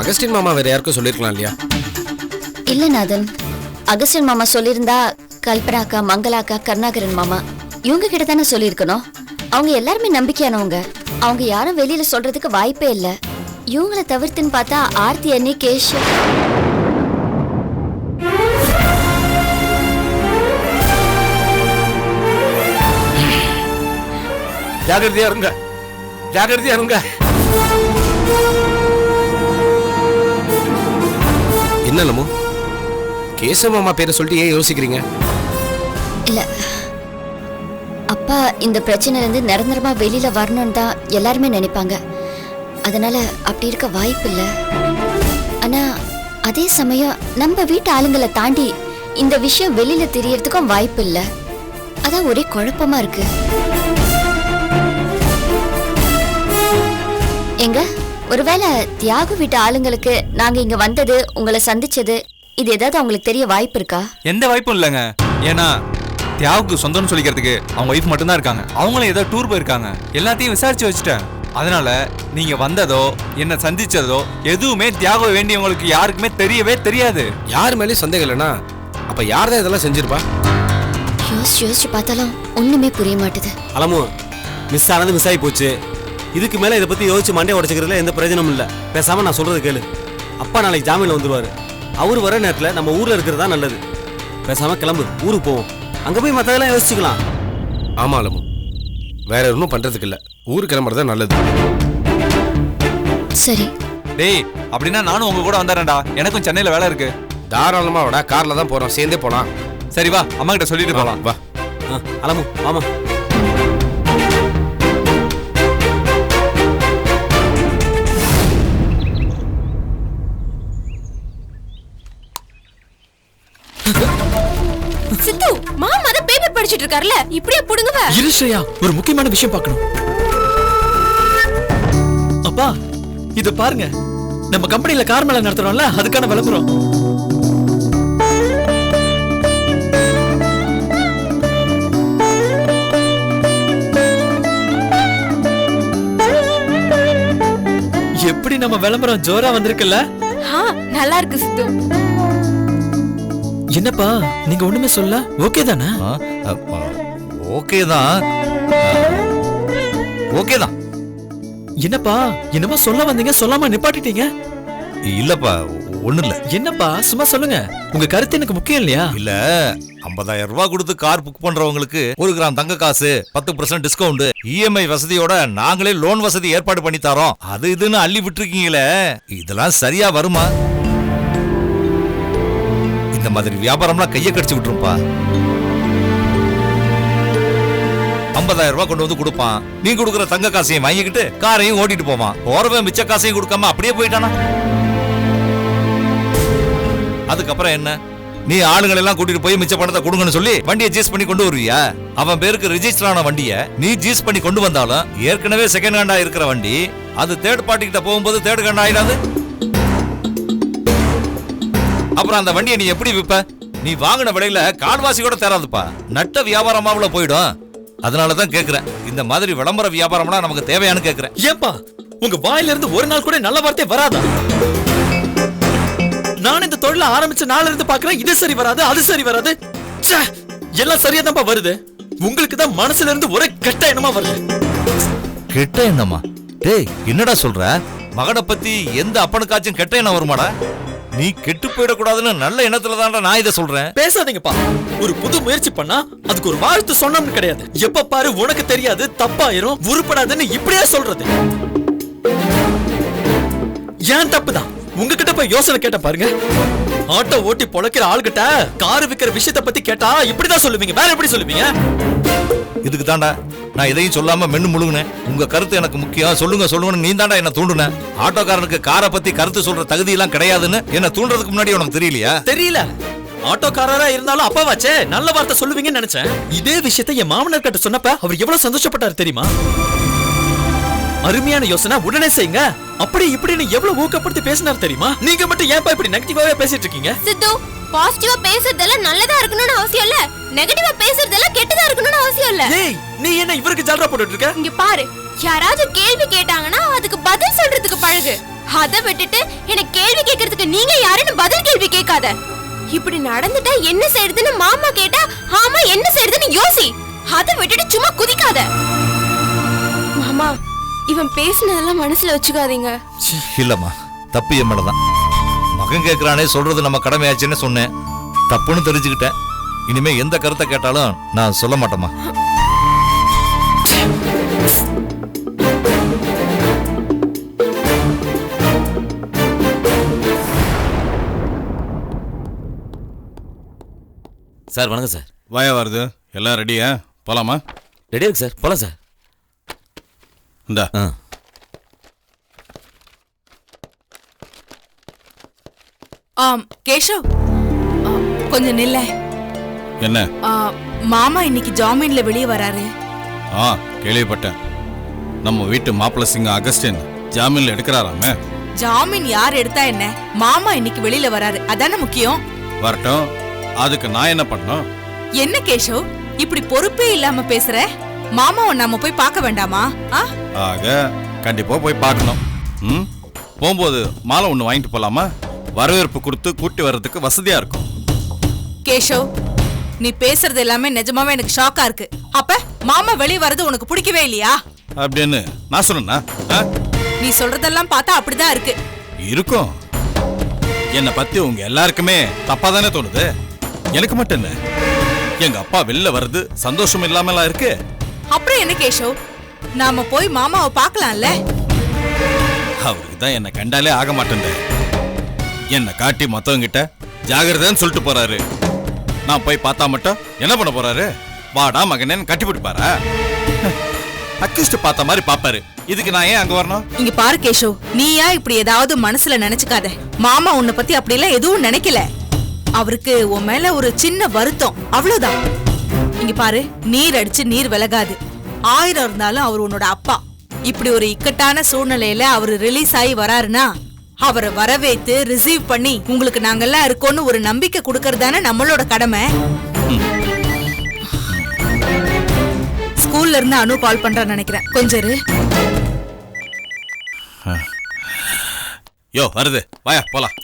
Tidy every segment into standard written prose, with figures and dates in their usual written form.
Augustine மாமா வேற யாருக்கும் சொல்லிருக்கலாம் இல்லையா? இல்ல நாதன், அகஸ்டின் மாமா சொல்லியிருந்தா கல்பனாக்கா, மங்களாக்கா, கருணாகரன் மாமா இவங்க கிட்ட தானே சொல்லியிருக்கணும். அவங்க எல்லாருமே நம்பிக்கையானவங்க. அவங்க யாரும் வெளியில சொல்றதுக்கு வாய்ப்பே இல்ல. இவங்கள தவிர்த்துன்னு பார்த்தா ஆர்த்தி அண்ணி, கேஷ். ஜாகிரதையா இருங்க, ஜாகிரதையா இருங்க. என்ன லமு, கேசவ மாமா பேரை சொல்லிட்டு ஏன் யோசிக்கிறீங்க? இல்ல அப்பா இந்த பிரச்சனைல இருந்து நிரந்தரமா வெளியில வரணும்னு தான் எல்லாருமே நினைப்பாங்க. அதனால அப்படி இருக்க வாய்ப்பு இல்ல. ஆனா அதே சமயம் நம்ம வீட்டு ஆளுங்களை தாண்டி இந்த விஷயம் வெளியில தெரியறதுக்கும் வாய்ப்பு இல்ல. அதான் ஒரே குழப்பமா இருக்கு. எங்க ஒருவேளை தியாகு வீட்டு ஆளுங்களுக்கு நாங்க இங்க வந்தது, உங்களை சந்திச்சது, இது ஏதாவது அவங்களுக்கு தெரிய வாய்ப்பு இருக்கா? எந்த வாய்ப்பும் இல்லைங்க. ஏன்னா தியாகுக்கு சொந்தம்னு சொல்லிக்கிறதுக்கு அவங்க ஒய்ஃப் மட்டும்தான் இருக்காங்க. அவங்களும் ஏதோ டூர் போயிருக்காங்க. எல்லாத்தையும் விசாரிச்சு வச்சுட்டேன். அதனால நீங்க வந்ததோ என்ன சந்திச்சதோ எதுவுமே தியாகு வேண்டியவங்களுக்கு யாருக்குமே தெரியவே தெரியாது. யார் மேலேயும் சந்தேகம் இல்லைன்னா அப்ப யார் தான் இதெல்லாம் செஞ்சிருப்பா? யோசிச்சு பார்த்தாலும் ஒண்ணுமே புரிய மாட்டுது. அலமு, மிஸ் ஆனது மிஸ் ஆகி போச்சு. இதுக்கு மேல இதை பத்தி யோசிச்சு மண்டே உடச்சுக்கிறதுல எந்த பிரயோஜனமும் இல்ல. பேசாம நான் சொல்றது கேளு. அப்பா நாளைக்கு ஜாமீன்ல வந்துருவாரு. அவரு வர நேரத்துல நம்ம ஊர்ல இருக்கிறதா நல்லது. பேசாம கிளம்பு, ஊருக்கு போவோம். அங்க போய் மத்ததெல்லாம் யோசிச்சுக்கலாம். ஆமா லமு, வேற ஒன்றும் பண்றதுக்கு இல்ல. ஊருக்கு கிளம்புறதா நல்லது. சரி டேய், அப்படின்னா நானும் உங்க கூட வந்துடுறேன்டா. எனக்கும் சென்னையில வேலை இருக்கு. தாராளமா வாடா, கார்ல தான் போறோம், சேர்ந்தே போலாம். சரி வா, அம்மா கிட்ட சொல்லிட்டு போலாம். வா. அலமு ஆமா. சித்து, மாமா அத பேப்பர் படிச்சிட்டு இருக்காருல, இப்படியே புடுங்கவ. இருஷயா, ஒரு முக்கியமான விஷயம் பார்க்கணும். அப்பா, இத பாருங்க. நம்ம கம்பெனில கார் மேல நடத்துறோம்ல, அதுக்கான விளம்பரம். எப்படி நம்ம விளம்பரம் ஜோரா வந்திருக்குல்ல? நல்லா இருக்கு சித்து. என்னப்பா நீங்க ஒண்ணுமே சொல்ல? ஓகே தானே? ஓகே தான். ஓகே தான். என்னப்பா என்னமோ சொல்ல வந்தீங்க, சொல்லாம நிப்பாட்டிட்டீங்க? இல்லப்பா, ஒண்ணு இல்ல. என்னப்பா சும்மா சொல்லுங்க. உங்க கருத்து எனக்கு முக்கியம் இல்லையா? இல்ல, 50,000 ரூபாய் கொடுத்து கார் புக் பண்றவங்களுக்கு 1 கிராம் தங்க காசு, 10% டிஸ்கவுண்ட், இஎம்ஐ வசதியோட நாங்களே லோன் வசதி ஏற்பாடு பண்ணி தரோம். அது இதுன்னு அள்ளி விட்டுருக்கீங்களே, இதெல்லாம் சரியா வருமா? இந்த மாதிரி வியாபாரம்லாம் கையை கடிச்சு விட்டுருப்பா. 50,000 ரூபாய் கொண்டு வந்து கொடுப்பான். நீ கொடுக்குற தங்க காசையும் வாங்கிக்கிட்டு காரையும் ஓட்டிட்டு போவான். போறவன் மிச்ச காசையும் கொடுக்காம அப்படியே போயிட்டானா? அதுக்கப்புறம் என்ன? நீ ஆளுங்களை எல்லாம் கூட்டிட்டு போய் மிச்ச பணத்தை கொடுங்கன்னு சொல்லி வண்டியை ஜீஸ் பண்ணி கொண்டு வருவியா? அவன் பேருக்கு ரெஜிஸ்டர் ஆன வண்டியை நீ ஜீஸ் பண்ணி கொண்டு வந்தாலும் ஏற்கனவே செகண்ட் ஹேண்டா இருக்கிற வண்டி அது தேர்ட் பார்ட்டி கிட்ட போகும்போது தேர்ட் ஹேண்ட் ஆயிடாது? அப்புறம் அந்த வண்டியை நீ எப்படி விப்ப? நீ வாங்கின விலையில கால்வாசி கூட தேராதுப்பா. நட்ட வியாபாரமாவுல போயிடும். அதனாலதான் கேக்குறேன், இந்த மாதிரி விளம்பர வியாபாரம்லாம் நமக்கு தேவையானு கேக்குறேன். ஏப்பா உங்க வாயில இருந்து ஒரு நாள் கூட நல்ல வார்த்தை வராதா? நான் இந்த தொழில ஆரம்பிச்ச நாள்ல இருந்து பாக்குறேன், இது சரி வராது, அது சரி வராது. எல்லாம் சரியா தான்ப்பா வருது. உங்களுக்கு தான் மனசுல இருந்து ஒரே கெட்ட எண்ணமா வருது. கெட்ட எண்ணமா? டேய், என்னடா சொல்ற? மகனை பத்தி எந்த அப்பனுக்காச்சும் கெட்ட எண்ணம் வருமாடா? நீ கெட்டு போயிடக்கூடாதுன்னு நல்ல எண்ணத்துல தான்டா நான் இதை சொல்றேன். பேசாதீங்கப்பா. ஒரு புது முயற்சி பண்ணா அதுக்கு ஒரு வாழ்த்து சொன்னோம்னு கிடையாது. எப்ப பாரு உனக்கு தெரியாது, தப்பாயிரும், உருப்படாதுன்னு இப்படியே சொல்றது ஏன் தப்புதான். உங்ககிட்ட போய் யோசனை கேட்ட பாருங்க. ஆட்டோ ஓட்டி பொழைக்கிற ஆள்கிட்ட கார் விக்கிற விஷயத்தை பத்தி கேட்டா இப்படிதான் சொல்லுவீங்க, வேற எப்படி சொல்லுவீங்க? இதுக்கு தாண்டா நான் இதையும் சொல்லாம மென்னு முழுங்கினேன். உங்க கருத்து எனக்கு முக்கியம், சொல்லுங்க சொல்லுங்கன்னு நீ தாண்டா என்ன தூண்டுன. ஆட்டோக்காரனுக்கு காரை பத்தி கருத்து சொல்ற தகுதி எல்லாம் கிடையாதுன்னு என்ன தூண்டுறதுக்கு முன்னாடி உனக்கு தெரியலையா? தெரியல. ஆட்டோக்காரரா இருந்தாலும் அப்பாவாச்சே, நல்ல வார்த்தை சொல்லுவீங்கன்னு நினைச்சேன். இதே விஷயத்தை என் மாமனார் கிட்ட சொன்னப்ப அவர் எவ்வளவு சந்தோஷப்பட்டாரு தெரியுமா? அருமையான யோசனை, உடனே செய்யுங்க. அப்படி இப்படின்னு எவ்வளவு ஊக்கப்படுத்தி பேசினார் தெரியுமா? நீங்க மட்டும் ஏன்பா இப்படி நெகட்டிவாவே பேசிட்டு இருக்கீங்க? சித்து, பாசிட்டிவா பேசுறதெல்லாம் நல்லதா இருக்கணும்னு அவசியம் இல்ல, நெகட்டிவா பேசுறதெல்லாம் கெட்டதா இருக்கணும்னு அவசியம் இல்ல. ஏய், நீ என்ன இவருக்கு ஜல்ரா போட்டுட்டு இருக்க? இங்க பாரு, யாராவது கேள்வி கேட்டாங்கன்னா அதுக்கு பதில் சொல்றதுக்கு பழகு. அத விட்டுட்டு எனக்கு கேள்வி கேட்கறதுக்கு நீங்க யாருன்னு பதில் கேள்வி கேட்காத. இப்படி நடந்துட்டா என்ன செய்யறதுன்னு மாமா கேட்டா ஆமா என்ன செய்யறதுன்னு யோசி. அத விட்டுட்டு சும்மா குதிக்காத. மாமா, இவன் பேசினதெல்லாம் மனசுல வச்சுக்காதீங்க. இல்லம்மா, தப்பு என் மேலதான். மகன் கேட்கிறானே, சொல்றது நம்ம கடமையாச்சுன்னு சொன்னேன். தப்புன்னு தெரிஞ்சுக்கிட்டேன். இனிமே எந்த கருத்தை கேட்டாலும் நான் சொல்ல மாட்டேம்மா. சார் வணக்கம் சார். வாயா வருது, எல்லாம் ரெடியா? போலாமா? ரெடியா இருக்கு சார், போலாம் சார். இந்தா. கேஷவ், கொஞ்சம் நில்ல. என்ன? மாமா இன்னைக்கு ஜாமீன்ல வெளியே வராரு. கேள்விப்பட்டேன். நம்ம வீட்டு மாப்பிள்ளை சிங்கம் அகஸ்டின் ஜாமீன்ல எடுக்கிறாராமே. ஜாமீன் யார் எடுத்தா என்ன, மாமா இன்னைக்கு வெளியில வராரு, அதானே முக்கியம். வரட்டும், அதுக்கு நான் என்ன பண்ணணும்? என்ன கேஷவ், இப்படி பொறுப்பே இல்லாம பேசுற? மாமாவை நாம போய் பார்க்க வேண்டாமா? ஆக கண்டிப்பா போய் பார்க்கணும். போகும்போது மாலை ஒண்ணு வாங்கிட்டு போலாமா? வரவேற்பு கொடுத்து கூட்டி வர்றதுக்கு வசதியா இருக்கும். கேஷவ், நீ பேசுறது எல்லாமே நிஜமாவே எனக்கு ஷாக்கா இருக்கு. அப்ப மாமா வெளியே வர்றது உனக்கு பிடிக்கவே இல்லையா? அப்படின்னு நான் சொன்னா? நீ சொல்றதெல்லாம் பார்த்தா அப்படிதான் இருக்கு. இருக்கும். என்னை பத்தி உங்க எல்லாருக்குமே தப்பா தானே தோணுது. எனக்கு மட்டும் என்ன, எங்க அப்பா வெளில வர்றது சந்தோஷம் இல்லாமலாம் இருக்கு. அப்புறம் என்ன கேஷவ், நாம போய் மாமாவை பார்க்கலாம்ல? அவருக்கு தான் என்ன கண்டாலே ஆக மாட்டேன். என்ன காட்டி மத்தவங்க கிட்ட ஜாகிரதைன்னு சொல்லிட்டு போறாரு. நான் போய் பார்த்தா மட்டும் என்ன பண்ண போறாரு? வாடா மகனேன்னு கட்டி பிடிப்பாரா? அக்கிஸ்ட் பார்த்த மாதிரி பாப்பாரு. இதுக்கு நான் ஏன் அங்க வரணும்? இங்க பாரு கேஷவ், நீயா இப்படி ஏதாவது மனசுல நினைச்சுக்காத. மாமா உன்னை பத்தி அப்படி எல்லாம் எதுவும் நினைக்கல. அவருக்கு உன் மேல ஒரு சின்ன வருத்தம், அவ்வளவுதான். இங்க பாரு, நீர் அடிச்சு நீர் விலகாது. 1000 இருந்தாலும் அவர் உன்னோட அப்பா. இப்படி ஒரு இக்கட்டான சூழ்நிலையில அவரு ரிலீஸ் ஆகி வராருன்னா அவரை வரவேத்து ரிசீவ் பண்ணி உங்களுக்கு நாங்கெல்லாம் இருக்கோன்னு ஒரு நம்பிக்கை கொடுக்கறதானே நம்மளோட கடமை. ஸ்கூல்ல இருந்து அனு கால் பண்றான்னு நினைக்கிறேன், கொஞ்சம் இரு. யோ வருது, வாயா போலாம்.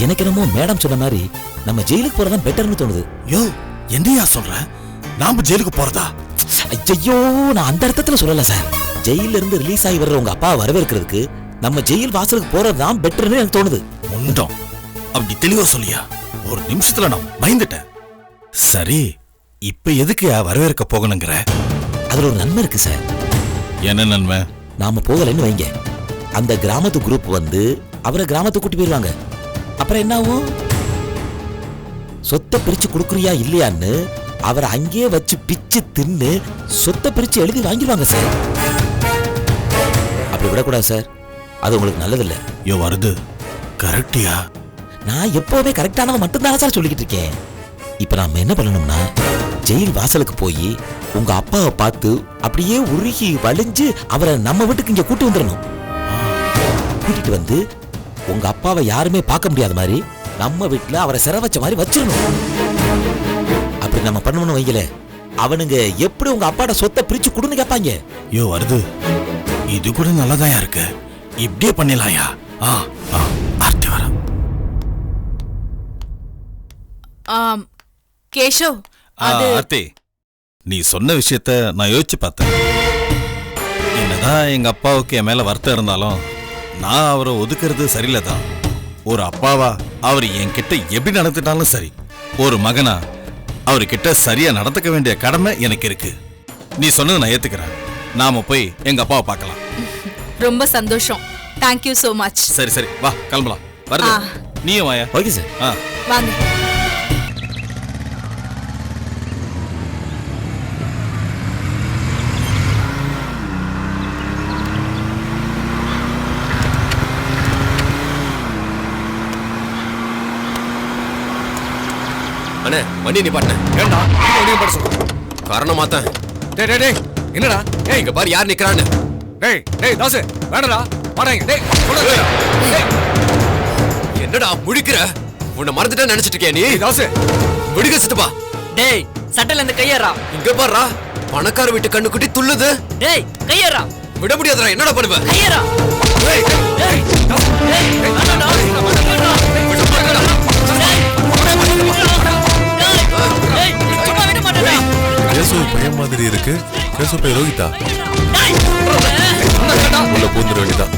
எனக்கு என்னமோ மேடம் சொன்ன மாதிரி நம்ம ஜெயிலுக்கு போறதா பெட்டர்னு தோணுது. யோ என்னையா சொல்ற? நாம ஜெயிலுக்கு போறதா? ஐயோ, நான் அந்த அர்த்தத்துல சொல்லல சார். ஜெயில இருந்து ரிலீஸ் ஆகி வர்ற உங்க அப்பா வரவேற்கிறதுக்கு நம்ம ஜெயில் வாசலுக்கு போறதுதான் பெட்டர்னு எனக்கு தோணுது. முண்டம், அப்படி தெளிவா சொல்லியா? ஒரு நிமிஷத்துல நான் பயந்துட்டேன். சரி, இப்ப எதுக்கு வரவேற்க போகணுங்கிற? அதுல ஒரு நன்மை இருக்கு சார். என்ன நன்மை? நாம போகலன்னு வைங்க, அந்த கிராமத்து குரூப் வந்து அவரை கிராமத்துக்கு கூட்டி போயிருவாங்க. அப்புறம் என்ன ஆகும்? சொத்தை பிரிச்சு கொடுக்குறியா இல்லையான்னு அவரை அங்கேயே வச்சு பிச்சு தின்னு சொத்தை பிரிச்சு எழுதி வாங்கிடுவாங்க சார். அப்படி விடக்கூடாது சார், அது உங்களுக்கு நல்லதில்லை. யோ வருது, கரெக்டியா? நான் எப்போவுமே கரெக்டானவன் மட்டும்தான் சார் சொல்லிக்கிட்டு இருக்கேன். இப்ப நாம என்ன பண்ணணும்னா, ஜெயில் வாசலுக்கு போய் உங்க அப்பாவை பார்த்து அப்படியே உருகி வலிஞ்சு அவரை நம்ம வீட்டுக்கு இங்க கூட்டி வந்துடணும். கூட்டிட்டு வந்து உங்க அப்பாவை யாருமே பார்க்க முடியாத மாதிரி நம்ம வீட்டுல அவரை சிறை வச்ச மாதிரி வச்சிடணும். அப்படி நம்ம பண்ணணும்னு வைங்களே, அவனுங்க எப்படி உங்க அப்பாட சொத்தை பிரிச்சு கொடுன்னு கேட்பாங்க. யோ வருது, இது கூட நல்லதாயா இருக்கு. இப்படியே பண்ணிடலாயா? ஆர்த்தி வர. கேஷவ், ஆர்த்தி, நீ சொன்ன விஷயத்த நான் யோசிச்சு பார்த்தேன். என்னதான் எங்க அப்பாவுக்கு என் மேல வருத்தம் இருந்தாலும் நான் அவரை ஒதுக்குறது சரியில்லை தான். ஒரு அப்பாவா அவர் என்கிட்ட எப்படி நடந்துட்டாலும் சரி, ஒரு மகனா அவர்கிட்ட சரியா நடந்துக்க வேண்டிய கடமை எனக்கு இருக்கு. நீ சொன்னது நான் ஏத்துக்கிறேன். நாம போய் எங்க அப்பாவை பார்க்கலாம். ரொம்ப சந்தோஷம். Thank you so much. சரி சரி, வா கிளம்பலாம். வருது, நீயும் வாயா. ஓகே சார், வாங்க. அண்ணே வண்டி நிப்பாட்டினேன். ஏண்டா வண்டியை போட சொல்றேன். காரணமா தான். டேய் டேய் டேய் என்னடா? ஏய் இங்க பாரு யார் நிக்கிறான்னு. டேய் டேய் தாசு வேணடா வாடா இங்க. டேய் சொல்லுடா. டேய் என்னடா முழிக்கிற? உன்னை மறந்துட்டேன்னு நினைச்சிட்டு இருக்கியா நீ? தாசு விடுங்க சித்தப்பா. டேய் சட்டல இந்த கையறா. இங்க பாருடா பணக்கார வீட்டு கண்ணுக்குட்டி துள்ளுது. டேய் கையறா. விட முடியாதுடா. என்னடா பண்ணுவ? கையறா. டேய் டேய் டேய் வேணடா. டேய் சும்மா விட மாட்டேடா. கேசு பையன் மாதிரி இருக்கு. கேசு பையன் ரோஹிதா. டேய் உள்ள பூந்துட வேண்டியதான்.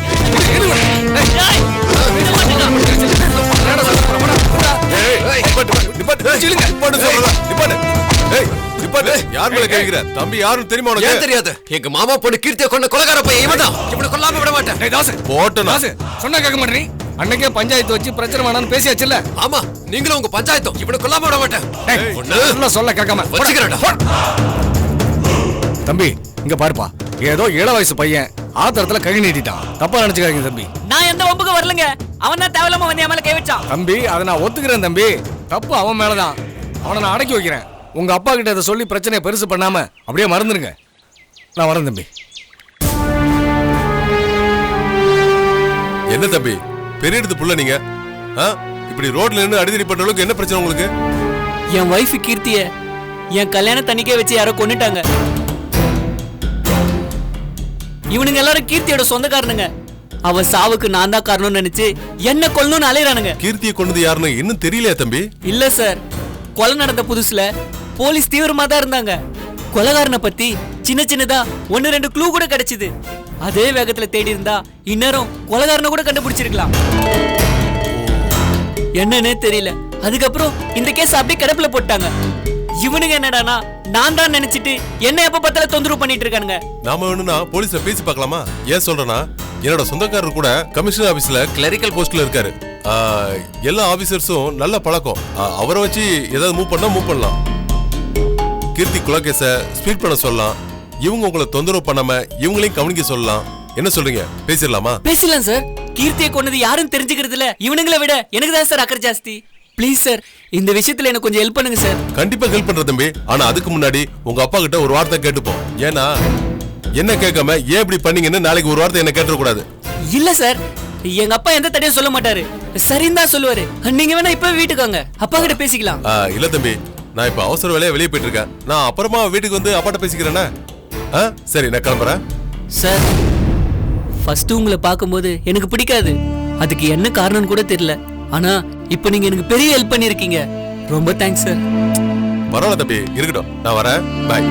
யார் மேல கேக்குற? தம்பி யாரும் தெரியுமா உனக்கு? ஏன் தெரியாது? எங்க மாமா பொண்ணு கீர்த்தியை கொண்ட கொலைகார பையன் இவன்தான். இவனை கொல்லாம விட மாட்டேன். டேய் தாசு போட்டனா தாசு சொன்னா கேட்க மாட்டேன். அன்னைக்கே பஞ்சாயத்து வச்சு பிரச்சனை வேணாம்னு பேசியாச்சுல்ல. ஆமா நீங்களும் உங்க பஞ்சாயத்தும். இவனை கொல்லாம விட மாட்டேன். டேய் ஒண்ணு சொல்ல கேட்காம வச்சுக்கிறேன்டா. தம்பி இங்க பாருப்பா, ஏதோ இள வயசு பையன் ஆத்திரத்துல கை நீட்டிட்டான். தப்பா நினைச்சுக்காதீங்க தம்பி. நான் எந்த வம்புக்கு வரலங்க. அவன் தான் தேவலாம வந்து என் மேல கை வச்சான். தம்பி அதை நான் ஒத்துக்கிறேன் தம்பி. தப்பு அவன் மேலதான். அவனை நான் அடக்கி வைக்கிறேன். உங்க அப்பா கிட்ட இதை சொல்லி பிரச்சனையை பெருசு பண்ணாம அப்படியே மறந்துருங்க. நான் வரேன் தம்பி. என்ன தம்பி பெரிய இடத்து புள்ள நீங்க? இப்படி ரோட்ல நின்று அடிதடி பண்ற அளவுக்கு என்ன பிரச்சனை உங்களுக்கு? என் வைஃப் கீர்த்திய என் கல்யாண தண்ணிக்கே வச்சு யாரோ கொன்னுட்டாங்க. இவனுங்க எல்லாரும் கீர்த்தியோட சொந்தக்காரனுங்க. அவன் சாவுக்கு நான் தான் காரணம்னு நினைச்சு என்ன கொல்லணும்னு அலையறானுங்க. கீர்த்தியை கொண்டது யாருன்னு இன்னும் தெரியலையா தம்பி? இல்ல சார், கொலை நடந்த புதுசுல போலீஸ் தீவிரமா தான் இருந்தாங்க. கொலைகாரனை பத்தி சின்ன சின்னதா 1-2 க்ளூ கூட கிடைச்சது. அதே வேகத்துல தேடி இருந்தா இந்நேரம் கொலைகாரனை கூட கண்டுபிடிச்சிருக்கலாம். என்னன்னே தெரியல. அதுக்கப்புறம் இந்த கேஸ் அப்படியே கிடப்புல போட்டாங்க. இவனுங்க என்னடானா நான் தான் நினைச்சிட்டு என்ன எப்ப பார்த்தாலும் தொந்தரவு பண்ணிட்டு இருக்கானுங்க. நாம வேணும்னா போலீஸ்ல பேசி பார்க்கலாமா? ஏன் சொல்றேன்னா என்னோட சொந்தக்காரர் கூட கமிஷனர் ஆபீஸ்ல கிளரிக்கல் போஸ்ட்ல இருக்காரு. எல்லா ஆபீசர்ஸும் நல்ல பழக்கம். அவரை வச்சு ஏதாவது மூவ் பண்ணலாம். கீர்த்தி குலகேச ஸ்பீட் பண்ண சொல்லலாம். இவங்க உங்களை தொந்தரவு பண்ணாம இவங்களையும் கவனிக்க சொல்லலாம். என்ன சொல்றீங்க? பேசிடலாமா? பேசலாம் சார். கீர்த்தியை கொன்னது யாரும் தெரிஞ்சுக்கிறதுல இவனுங்களை விட எனக்கு தான் சார் அக்கறை ஜாஸ்தி. ப்ளீஸ் சார், இந்த விஷயத்துல எனக்கு கொஞ்சம் ஹெல்ப் பண்ணுங்க சார். கண்டிப்பா ஹெல்ப் பண்ற தம்பி. ஆனா அதுக்கு முன்னாடி உங்க அப்பா கிட்ட ஒரு வார்த்தை கேட்டுப்போம். ஏன்னா என்ன கேட்காம ஏன் இப்படி பண்ணீங்கன்னு நாளைக்கு ஒரு வார்த்தை என்ன கேட்டுற கூடாது. இல்ல சார், எங்க அப்பா எந்த தடையும் சொல்ல மாட்டாரு. சரின்னு தான் சொல்லுவாரு. நீங்க வேணா இப்ப வீட்டுக்கு வாங்க, அப்பா கிட்ட பேசிக்கலாம். இல்ல தம்பி, நான் இப்ப அவசர வேலையா வெளியே போயிட்டு இருக்கேன். நான் அப்புறமா வீட்டுக்கு வந்து அப்பாட்ட பேசிக்கிறேன்னா? சரி நான் கிளம்புறேன். சார், ஃபர்ஸ்ட் உங்களை பார்க்கும்போது எனக்கு பிடிக்காது. அதுக்கு என்ன காரணம்னு கூட தெரியல. ஆனா இப்ப நீங்க எனக்கு பெரிய ஹெல்ப் பண்ணிருக்கீங்க. ரொம்ப தேங்க்ஸ் சார். பரவாயில்ல தம்பி, இருக்கட்டும். நான் வரேன். பாய்.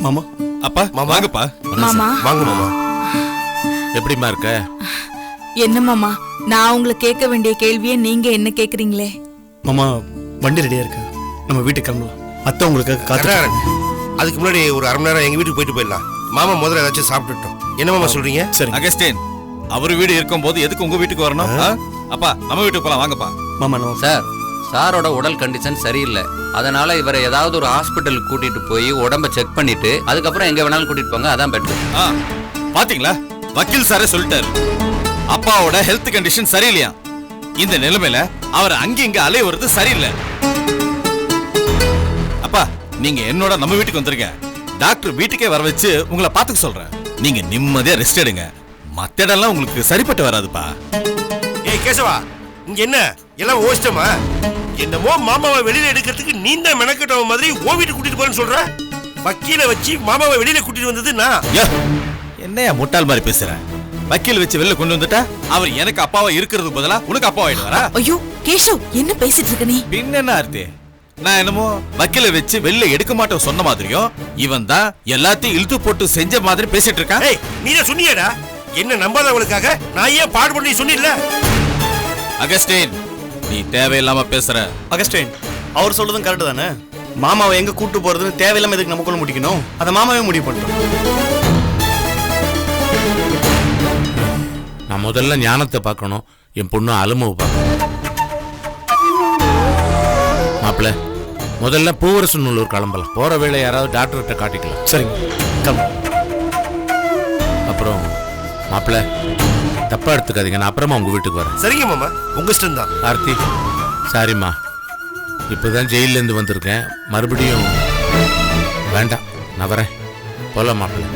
மாமா அப்பா வாங்கப்பா. மாமா வாங்க மாமா. எப்படிமா இருக்க? என்ன மாமா, நான் உங்களை கேட்க வேண்டிய கேள்வியை நீங்க என்ன கேக்குறீங்களே? மாமா வண்டி ரெடியா இருக்கு. நம்ம வீட்டுக்கு கிளம்பலாம். அத்தை உங்களுக்கு காத்து. அதுக்கு முன்னாடி ஒரு அரை மணி நேரம் எங்க வீட்டுக்கு போயிட்டு போயிடலாம். மாமா முதல்ல ஏதாச்சும் சாப்பிட்டுட்டோம். என்ன மாமா சொல்றீங்க? சரி அகஸ்டின், அவர் வீடு இருக்கும்போது எதுக்கு உங்க வீட்டுக்கு வரணும்? அப்பா நம்ம வீட்டுக்கு போலாம் வாங்கப்பா. மாமா சார், சாரோட உடல் கண்டிஷன் சரியில்லை. அதனால இவரை ஏதாவது ஒரு ஹாஸ்பிட்டலுக்கு கூட்டிட்டு போய் உடம்ப செக் பண்ணிட்டு அதுக்கப்புறம் எங்க வேணாலும் கூட்டிட்டு போங்க. அதான் பெட்டர். பாத்தீங்களா, வக்கீல் சாரே சொல்லிட்டாரு. அப்பாவோட ஹெல்த் கண்டிஷன் சரியில்லையா. இந்த நிலைமையில அவர் அங்க இங்க அலைய வருது சரியில்லை. அப்பா நீங்க என்னோட நம்ம வீட்டுக்கு வந்துருங்க. டாக்டர் வீட்டுக்கே வர வச்சு உங்களை பாத்துக்க சொல்றேன். நீங்க நிம்மதியா ரெஸ்ட் எடுங்க. மத்த இடம்லாம் உங்களுக்கு சரிப்பட்டு வராதுப்பா. ஏய் கேசவா, இங்க என்ன எல்லாம் ஓஷ்டமா? என்னமோ மாமாவை வெளியில எடுக்கிறதுக்கு நீ தான் மெனக்கட்டவ மாதிரி ஓ வீட்டு கூட்டிட்டு போறேன்னு சொல்ற. வக்கீல வச்சு மாமாவை வெளியில கூட்டிட்டு வந்தது நான். என்னையா முட்டாள் மாதிரி பேசுறேன்? வக்கீல் வச்சு வெளில கொண்டு வந்துட்டா அவர் எனக்கு அப்பாவா இருக்கிறதுக்கு பதிலா உனக்கு அப்பா ஆயிடுவாரா? ஐயோ கேஷவ் என்ன பேசிட்டு இருக்க நீ? பின்ன என்ன ஆர்த்தி, நான் என்னமோ வக்கீல வச்சு வெளில எடுக்க மாட்டோம் சொன்ன மாதிரியும் இவன் தான் எல்லாத்தையும் இழுத்து போட்டு செஞ்ச மாதிரி பேசிட்டு இருக்கான். நீ தான் சொன்னியடா, என்ன நம்பாதவங்களுக்காக நான் ஏன் பாடுபட்டு சொன்னில்ல? அகஸ்டின், நீ தேவையில்லாம பேசுற. அகஸ்டின், அவர் சொல்றதும் கரெக்ட் தானே. மாமாவை எங்க கூட்டு போறதுன்னு தேவையில்லாம எதுக்கு நமக்குள்ள முடிக்கணும்? அதை மாமாவே முடிவு பண்ணிட்டோம். நான் முதல்ல ஞானத்தை பார்க்கணும், என் பொண்ணு அலுமவை பார்க்கணும். மாப்பிள்ள, முதல்ல பூவரசநல்லூர் கிளம்பலாம். போற வேளை யாராவது டாக்டர்கிட்ட காட்டிக்கலாம். சரிங்க, கிளம்பு. அப்புறம் மாப்பிள்ள, தப்பா எடுத்துக்காதீங்க, நான் அப்புறமா உங்க வீட்டுக்கு வரேன். சரிங்க மாமா, உங்க இஷ்டம் தான். ஆர்த்தி, சாரிம்மா, இப்பதான் ஜெயில இருந்து வந்திருக்கேன். மறுபடியும் வேண்டாம், நான் வரேன். போலாம் மாப்பிள்ள.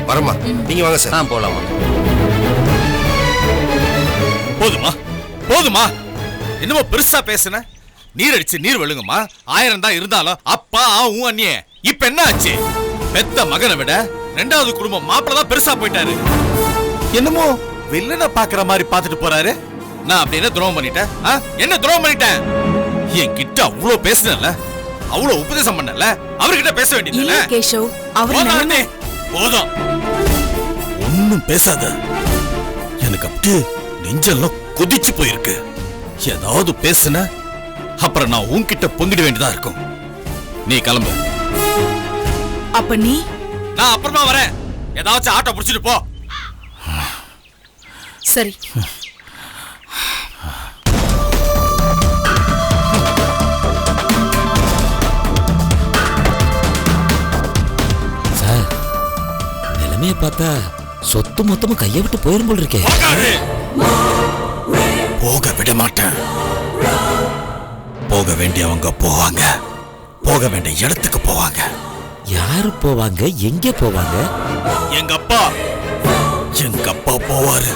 வரமா, நீங்க வாங்க சார். போலாம். போதுமா போதுமா, என்னமோ பெருசா பேசுன. நீர் அடிச்சு நீர் வெளுங்கம்மா. 1000 தான் இருந்தாலும் அப்பா உன் அண்ணியே. இப்ப என்ன ஆச்சு? பெத்த மகனை விட 2வது குடும்பம் மாப்பிள்ள தான் பெருசா போயிட்டாரு. என்னமோ வில்லனை பாக்குற மாதிரி பாத்துட்டு போறாரு. நான் அப்படி என்ன துரோகம் பண்ணிட்டேன்? என்ன துரோகம் பண்ணிட்டேன்? என்கிட்ட அவ்வளவு பேசுனல, அவ்வளவு உபதேசம் பண்ணல, அவர்கிட்ட பேச வேண்டியது கேஷவ், அவர் போதும், ஒன்னும் பேசாத. எனக்கு அப்படியே நெஞ்செல்லாம் கொதிச்சு போயிருக்கு. ஏதாவது பேசுன அப்புறம் நான் உன்கிட்ட பொங்கிட வேண்டியதா இருக்கும். நீ கிளம்பு. அப்ப நீ? நான் அப்புறமா வரேன். ஏதாச்சும் ஆட்டோ புடிச்சிட்டு போ. சரி. சார், நிலைமையை பார்த்தா சொத்து மொத்தமும் கையை விட்டு போயிரும் போல் இருக்கே. போக விட மாட்டேன். போக வேண்டியவங்க போவாங்க, போக வேண்டிய இடத்துக்கு போவாங்க. யாரு போவாங்க? எங்க போவாங்க? எங்க அப்பா போவாரு,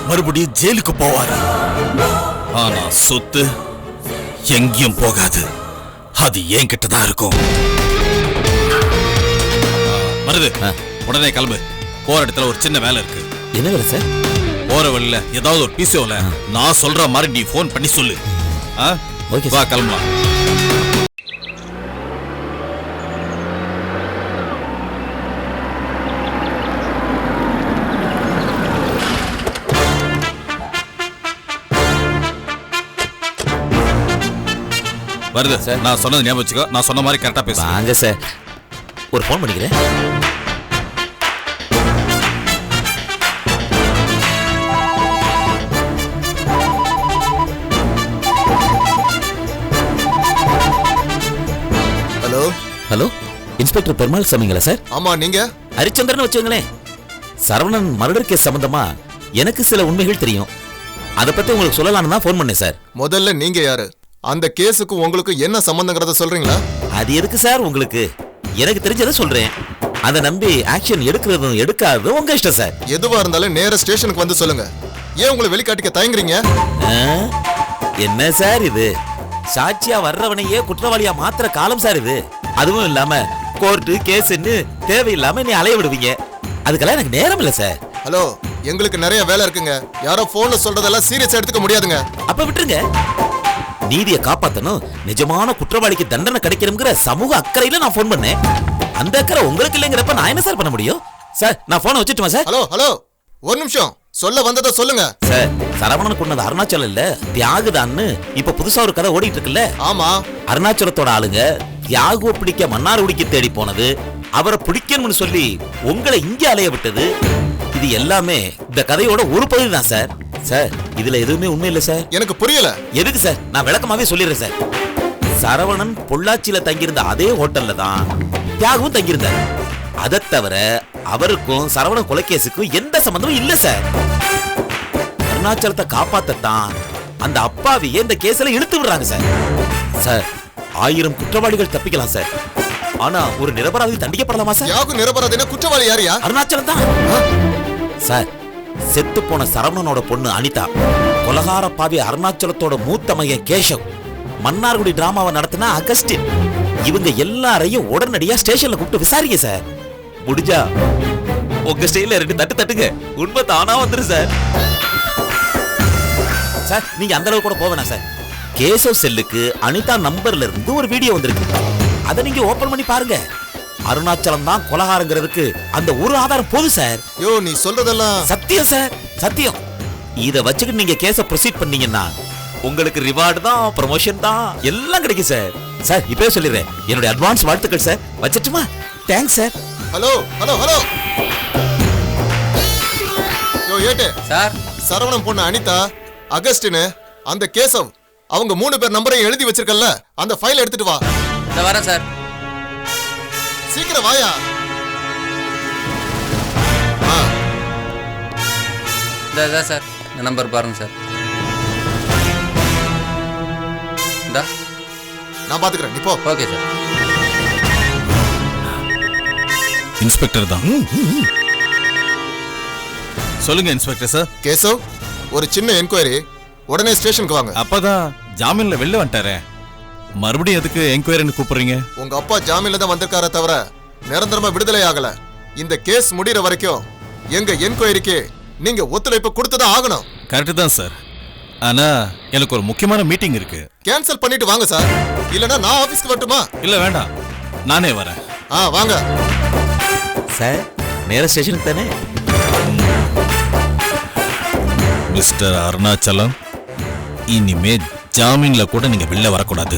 மறுபடியும் ஜெயிலுக்கு போவாரு. ஆனா சொத்து எங்கேயும் போகாது. அது என்கிட்ட தான் இருக்கும். வருது, உடனே கிளம்பு. போற இடத்துல ஒரு சின்ன வேலை இருக்கு. என்ன வேலை சார்? போற வழியில ஏதாவது ஒரு பிசிஓல நான் சொல்ற மாதிரி நீ போன் பண்ணி சொல்லு. வா கிளம்பலாம். வருது சார், நான் சொன்னது ஞாபகம் வச்சுக்கோ. நான் சொன்ன மாதிரி கரெக்டா பேசு. வாங்க சார், ஒரு போன் பண்ணிக்கிறேன். ஹலோ ஹலோ, இன்ஸ்பெக்டர் பெருமாள் சாமிங்களா சார்? ஆமா, நீங்க? ஹரிச்சந்திரன் வச்சுங்களேன். சரவணன் மர்டர் கேஸ் சம்பந்தமா எனக்கு சில உண்மைகள் தெரியும். அதை பத்தி உங்களுக்கு சொல்லலாம்னு தான் போன் பண்ணேன் சார். முதல்ல நீங்க யாரு? அந்த கேஸுக்கு உங்களுக்கு என்ன சம்பந்தங்கிறத சொல்றீங்களா? அது எதுக்கு சார் உங்களுக்கு? எனக்கு தெரிஞ்சதை சொல்றேன். அதை நம்பி ஆக்ஷன் எடுக்கிறதும் எடுக்காததும் உங்க இஷ்டம் சார். எதுவா இருந்தாலும் நேர ஸ்டேஷனுக்கு வந்து சொல்லுங்க. ஏன் உங்களை வெளிக்காட்டிக்க தயங்குறீங்க? என்ன சார் இது? சாட்சியா வர்றவனையே குற்றவாளியா மாத்திர காலம் சார் இது. அதுவும் இல்லாம கோர்ட்டு கேஸ்ன்னு தேவையில்லாம நீ அலைய விடுவீங்க. அதுக்கெல்லாம் எனக்கு நேரம் இல்ல சார். ஹலோ, எங்களுக்கு நிறைய வேலை இருக்குங்க. யாரோ போன்ல சொல்றதெல்லாம் சீரியஸா எடுத்துக்க முடியாதுங்க. அப்ப விட்டுருங்க. நீதியை காப்பாத்தணும், நிஜமான குற்றவாளிக்கு தண்டனை கிடைக்கணுங்கிற சமூக அக்கறையில நான் போன் பண்ணேன். அந்த அக்கறை உங்களுக்கு இல்லைங்கிறப்ப நான் என்ன சார் பண்ண முடியும்? சார், நான் போனை வச்சுட்டுமா சார்? ஹலோ ஹலோ, ஒரு நிமிஷம். சொல்ல வந்ததை சொல்லுங்க சார். சரவணன் கொண்டது அருணாச்சலம் இல்ல, தியாகுதான்னு இப்ப புதுசா ஒரு கதை ஓடிட்டு இருக்குல்ல? ஆமா. அருணாச்சலத்தோட ஆளுங்க தியாகுவை பிடிக்க மன்னார்குடிக்கு தேடி போனது, அவரை பிடிக்கணும்னு சொல்லி உங்களை இங்க அலைய விட்டது, இது எல்லாமே இந்த கதையோட ஒரு பகுதி தான் சார். சார், இதுல எதுவுமே உண்மை இல்ல சார். எனக்கு புரியல. எதுக்கு சார்? நான் விளக்கமாவே சொல்லிடுறேன் சார். சரவணன் பொள்ளாச்சியில தங்கியிருந்த அதே ஹோட்டல்ல தான் தியாகவும் தங்கியிருந்தார். அதை தவிர அவருக்கும் சரவணன் கொலைகேசுக்கும் எந்த சம்பந்தமும் இல்ல சார். அருணாச்சலத்தை காப்பாத்தத்தான் அந்த அப்பாவியை இந்த கேஸ்ல இழுத்து விடுறாங்க சார். சார், 1000 குற்றவாளிகள் தப்பிக்கலாம் சார். ஆனா ஒரு நிரபராதி தண்டிக்கப்படலாமா சார்? யாருக்கும் நிரபராதினா குற்றவாளி யாரியா? அருணாச்சலம் தான் சார். செத்து போன சரவணனோட பொண்ணு அனிதா, கொலகார பாவி அருணாச்சலத்தோட மூத்த மையன் கேஷவ், மன்னார்குடி டிராமாவை நடத்தினா அகஸ்டின், இவங்க எல்லாரையும் உடனடியா ஸ்டேஷன்ல கூப்பிட்டு விசாரிங்க சார். முடிஞ்சா உங்க ஸ்டைல 2 தட்டு தட்டுங்க, உண்மை தானா வந்துரும் சார். சார் நீங்க அந்த அளவுக்கு கூட போவேனா சார்? கேசவ் செல்லுக்கு அனிதா நம்பர்ல இருந்து ஒரு வீடியோ வந்திருக்கு, அதை நீங்க ஓபன் பண்ணி பாருங்க. அருணாச்சலம் தான் கொலகாரங்கிறதுக்கு அந்த ஒரு ஆதாரம் போதும் சார். யோ நீ சொல்றதெல்லாம் சத்தியம் சார், சத்தியம். இத வச்சுக்கிட்டு நீங்க கேஸ ப்ரொசீட் பண்ணீங்கன்னா உங்களுக்கு ரிவார்டு தான், ப்ரமோஷன் தான், எல்லாம் கிடைக்கும் சார். சார் இப்பவே சொல்லிடுறேன், என்னுடைய அட்வான்ஸ் வாழ்த்துக்கள் சார். வச்சிட்டுமா? Thanks sir. Hello hello hello. யோ ஏட்டு சார், சரவணன் பொண்ணு அனிதா, அகஸ்டின், அந்த கேசவ், அவங்க 3 பேர் நம்பரையும் எழுதி வச்சிருக்கல்ல, அந்த ஃபைல் எடுத்துட்டு வா. இந்த வரேன் சார். சீக்கிரம் வாயா. இந்த சார், இந்த நம்பர் பாருங்க சார். இந்தா நான் பாத்துக்கிறேன், நீ போ. Okay sir. இன்ஸ்பெக்டர் தான். சொல்லுங்க இன்ஸ்பெக்டர் சார். கேசவ், ஒரு சின்ன என்கொயரி, உடனே ஸ்டேஷனுக்கு வாங்க. அப்பதான் ஜாமீன்ல வெளில வந்துட்டாரே, மறுபடியும் எதுக்கு என்கொயரின்னு கூப்பிடுறீங்க? உங்க அப்பா ஜாமீன்ல தான் வந்திருக்காரே தவிர நிரந்தரமா விடுதலை ஆகல. இந்த கேஸ் முடிகிற வரைக்கும் எங்க என்கொயரிக்கு நீங்க ஒத்துழைப்பு கொடுத்துதான் ஆகணும். கரெக்ட் தான் சார், ஆனா எனக்கு ஒரு முக்கியமான மீட்டிங் இருக்கு. கேன்சல் பண்ணிட்டு வாங்க சார், இல்லனா நான் ஆபீஸ்க்கு வரட்டுமா? இல்ல வேண்டாம், நானே வரேன். வாங்க சார். நேர ஸ்டேஷனுக்கு தானே? மிஸ்டர் அருணாச்சலம், இனிமே ஜாமீன்ல கூட நீங்க வெளில வரக்கூடாது.